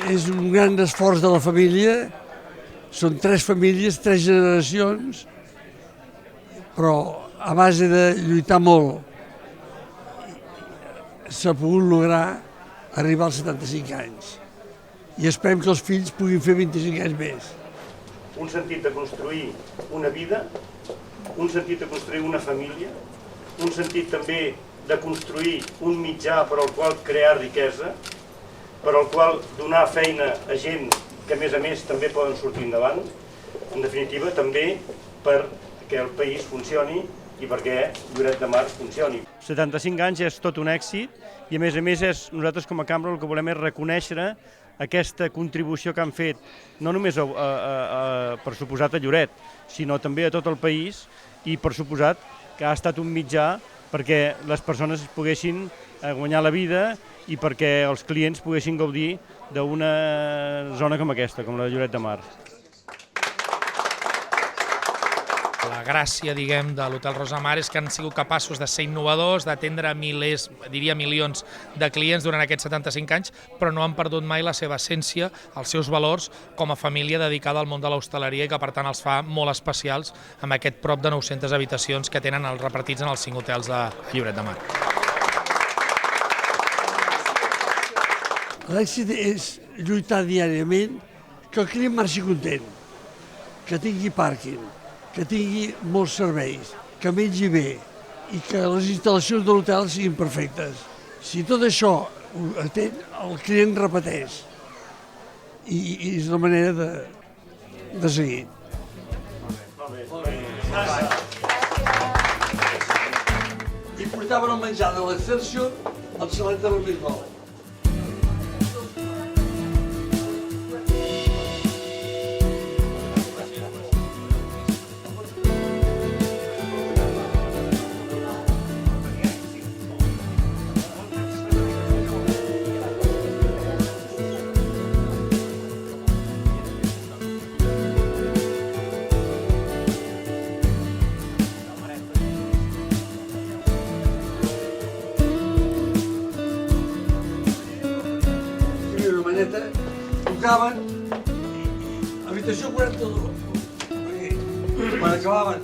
és un gran esforç de la família, són 3 famílies, 3 generacions, però a base de lluitar molt s'ha pogut lograr arribar als 75 anys. I esperem que els fills puguin fer 25 anys més. Un sentit de construir una vida, un sentit de construir una família, un sentit també de construir un mitjà per al qual crear riquesa, per al qual donar feina a gent que a més també poden sortir endavant, en definitiva també perquè el país funcioni i perquè Lloret de Mar funcioni. 75 anys és tot un èxit i a més nosaltres com a cambra el que volem és reconèixer aquesta contribució que han fet, no només per suposat a Lloret, sinó també a tot el país i per suposat que ha estat un mitjà perquè les persones poguessin guanyar la vida i perquè els clients poguessin gaudir d'una zona com aquesta, com la de Lloret de Mar. La gràcia, diguem, de l'Hotel Rosamar és que han sigut capaços de ser innovadors, d'atendre milers, diria milions de clients durant aquests 75 anys, però no han perdut mai la seva essència, els seus valors com a família dedicada al món de l'hostaleria i que per tant els fa molt especials amb aquest prop de 900 habitacions que tenen repartits en els 5 hotels de Lloret de Mar. L'èxit és lluitar diàriament que el client marxi content, que tingui pàrquing, que tingui molts serveis, que mengi bé i que les instal·lacions de l'hotel siguin perfectes. Si tot això ho atén, el client repeteix i és la manera de seguir. I portaven el menjar de l'Excelsior al xalet de l'Hospital. Tocaven habitació 42, perquè quan acabaven